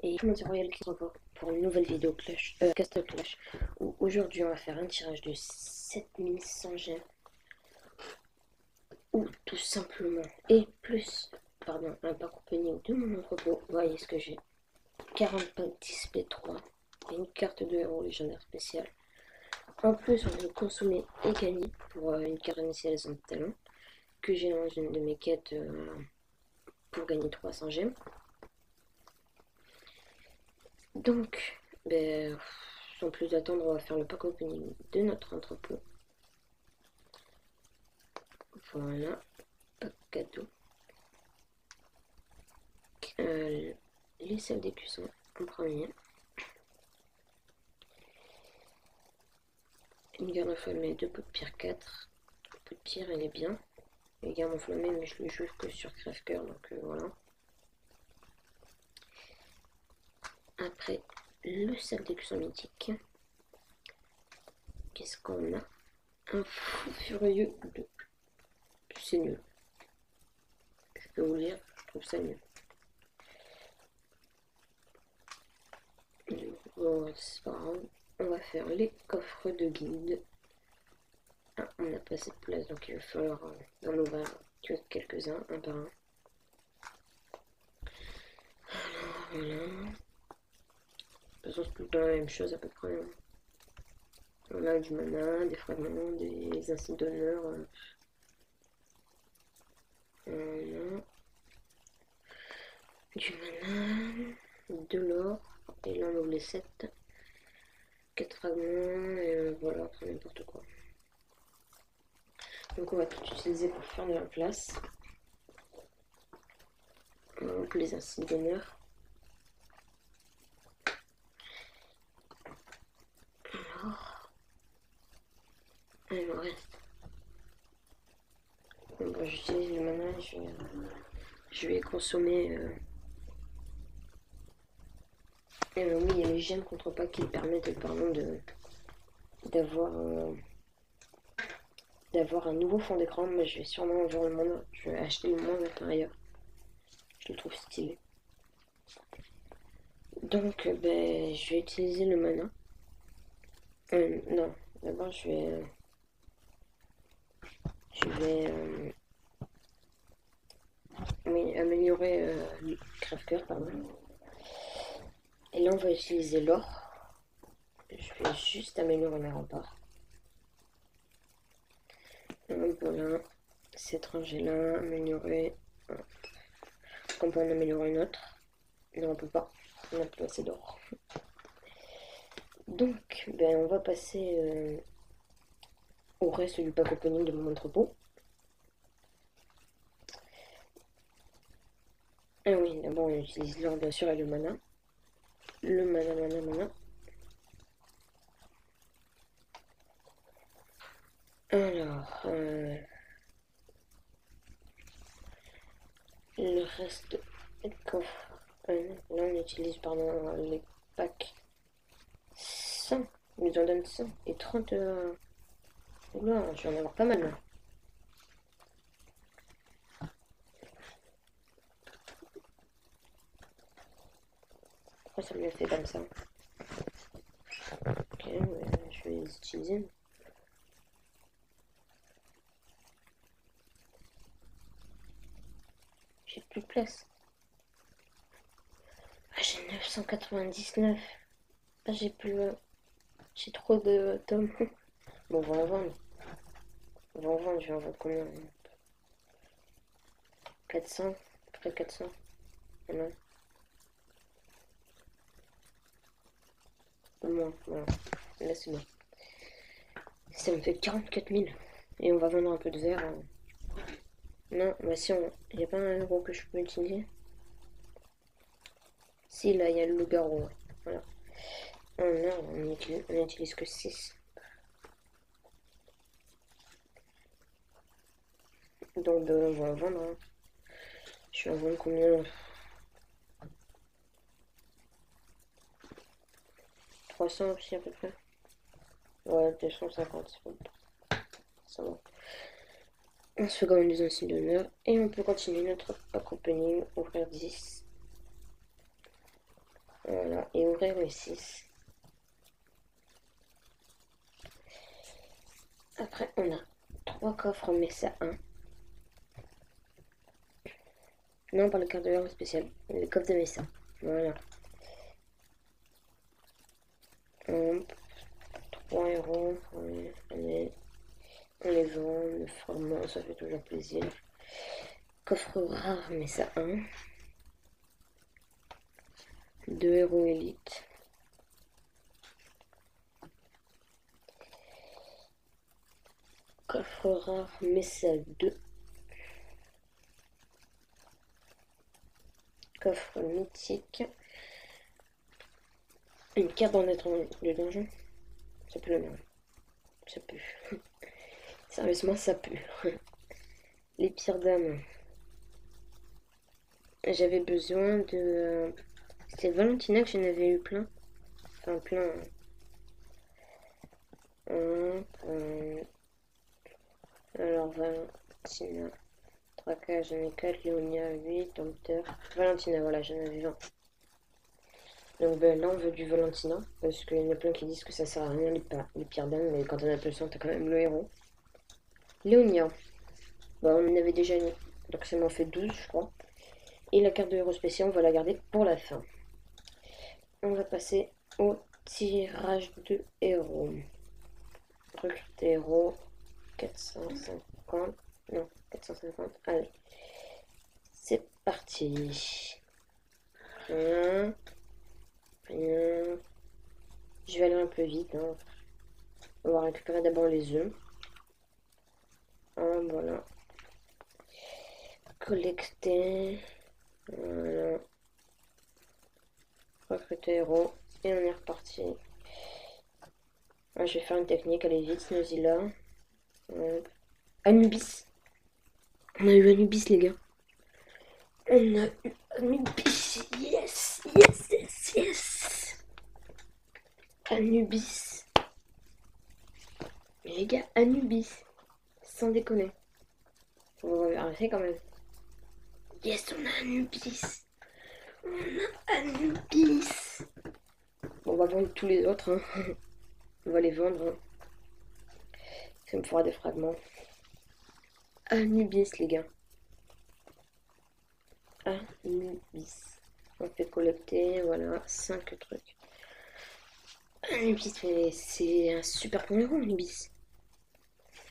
Et comment dire Royal qui se revoit pour une nouvelle vidéo Clash, Castle Clash, où aujourd'hui on va faire un tirage de 7100 gemmes, ou tout simplement, et plus, pardon, un pack opening de mon entrepôt. Vous voyez ce que j'ai, 40 packs display 3, et une carte de héros légendaire spéciale. En plus, on peut consommer et gagner pour une carte initialisation de talent, que j'ai dans une de mes quêtes pour gagner 300 gemmes. Donc, ben, sans plus attendre, on va faire le pack opening de notre entrepôt. Voilà, pack cadeau. Les salles des cuissons en premier. Une garde enflammée, deux pots de pierre 4. Le pot de pierre, elle est bien. Une garde enflammée, mais je le joue que sur crève-cœur, donc voilà. Après, le sac des cuissons mythique. Qu'est-ce qu'on a? Un fou furieux de... C'est nul. Je peux vous dire, je trouve ça nul. Bon, c'est pas grave. On va faire les coffres de guilde. Ah, on n'a pas assez de place, donc il va falloir en ouvrir quelques-uns, un par un. Voilà. De toute façon, c'est tout le temps la même chose à peu près. On a du mana, des fragments, des insignes d'honneur. Voilà. Du mana, de l'or, et là on ouvre les 7. 4 fragments, et voilà, après n'importe quoi. Donc on va tout utiliser pour faire de la place. Donc les insignes d'honneur. Alors, il me reste. Bon, bah, j'utilise le mana, je vais consommer. Et oui, il y a les gemmes contrepas qui permettent, pardon, d'avoir un nouveau fond d'écran. Mais je vais sûrement ouvrir le monde. Je vais acheter le monde intérieur. Je le trouve stylé. Donc, ben, je vais utiliser le mana. Non, d'abord je vais améliorer le crève-cœur, pardon. Et là, on va utiliser l'or. Je vais juste améliorer mes remparts. Voilà, cette rangée-là, améliorer. On peut en améliorer une autre. Non, on peut pas. On n'a plus assez d'or. Donc, ben, on va passer au reste du pack opening de mon entrepôt. Ah oui, d'abord on utilise l'or bien sûr et le mana. Le mana. Alors, le reste du coffre. Là on utilise pardon les packs 100. Ils nous en donnent 100 et 30. Oula, je vais en avoir pas mal là. Pourquoi ça me fait comme ça? Ok, je vais les utiliser. J'ai plus de place. Ah, j'ai 999. Ah, j'ai plus. J'ai trop de tomes. Bon, on va en vendre. On va en vendre, je vais en vendre combien? 400? Près de 400? Non. Au moins, voilà. Là, c'est bon. Ça me fait 44 000. Et on va vendre un peu de verre. Non, bah si, il n'y a pas un euro que je peux utiliser. Si, là, il y a le loup-garou. Ouais. Voilà. Oh non, on n'utilise que 6. Donc, on va en vendre. Hein. Je vais en vendre combien? 300 aussi, à peu près. Ouais, 250, c'est bon. Ça va. On se fait quand même des insignes d'honneur. Et on peut continuer notre pack opening, ouvrir 10. ouvrir les 6. Après, on a 3 coffres Mesa 1. Non, pas le quart de l'heure spécial. Le coffre de Mesa. Voilà. 3 euros. On les vend. Le format, ça fait toujours plaisir. Coffre rare Mesa 1. 2 euros élite. Coffre rare Mesa 2. Coffre mythique. Une carte de donjon. Ça pue la merde. Ça pue. Sérieusement, ça pue. Les pires dames. J'avais besoin de... C'était Valentina que j'en avais eu plein. Enfin, plein. Alors, Valentina. 3K, j'en ai 4. Léonia, 8. Dompteur. Valentina, voilà, j'en avais 20. Donc ben, là, on veut du Valentina. Parce qu'il y en a plein qui disent que ça sert à rien, les pires dames. Mais quand on a besoin, t'as quand même le héros. Léonia. Bah, on en avait déjà mis. Donc ça m'en fait 12, je crois. Et la carte de héros spécial, on va la garder pour la fin. On va passer au tirage de héros. Recruter héros. 450. Non, 450. Allez. C'est parti. Rien. Rien. Je vais aller un peu vite. Hein. On va récupérer d'abord les œufs. Voilà. Collecter. Voilà. Recruter héros. Et on est reparti. Ah, je vais faire une technique, allez vite, Snowzilla. Anubis. On a eu Anubis, les gars. On a eu Anubis. Yes, yes, yes, yes. Anubis. Les gars, Anubis. Sans déconner. On va arrêter quand même. Yes, on a Anubis. On a Anubis. Bon, on va vendre tous les autres. Hein. On va les vendre. Hein. Ça me fera des fragments. Anubis, les gars. Anubis. On fait collecter, voilà, 5 trucs. Anubis, c'est un super bon héros, Anubis.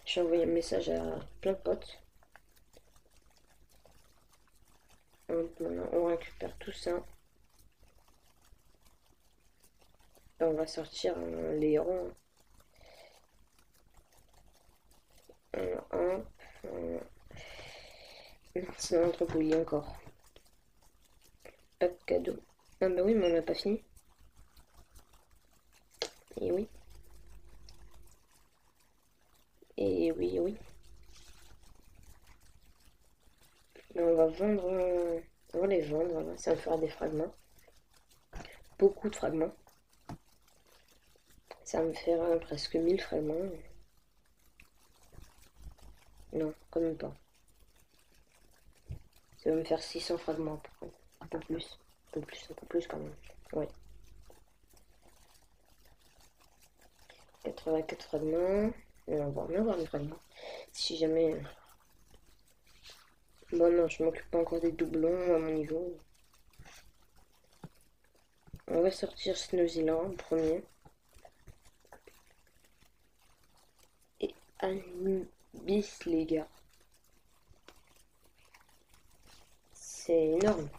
J'ai envoyé un message à plein de potes. Voilà, on récupère tout ça. Et on va sortir les héros. Un. Non, c'est dans l'entrepôt, il y a encore. Pas de cadeau. Ah bah oui, mais on n'a pas fini. Et oui. Et oui, oui. Mais on va vendre. On va les vendre, voilà. Ça me fera des fragments. Beaucoup de fragments. Ça me fera presque 1000 fragments. Non, quand même pas. Ça va me faire 600 fragments à peu près. Un peu plus. Un peu plus quand même. Ouais. 84 fragments. Et on va en avoir des fragments. Si jamais... Bon non, je m'occupe pas encore des doublons à mon niveau. On va sortir Snowzilla en premier. Et Anubis, les gars. C'est énorme.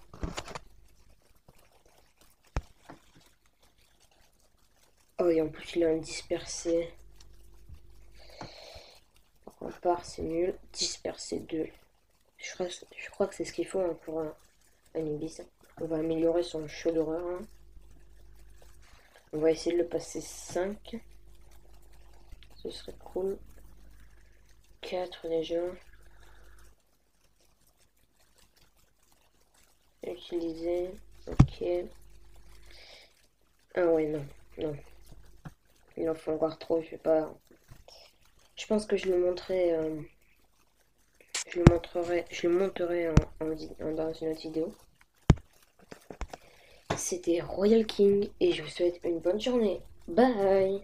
Oh, et en plus, il a un dispersé. On part, c'est nul. Dispersé 2. Je crois que c'est ce qu'il faut hein, pour un Anubis. On va améliorer son show d'horreur. Hein. On va essayer de le passer 5. Ce serait cool. 4 déjà. Utiliser. Ok. Ah ouais, non. Non. Il en faut encore trop. Je vais pas... Je pense que je le montrerai... je le monterai dans une autre vidéo. C'était Royal King et je vous souhaite une bonne journée. Bye!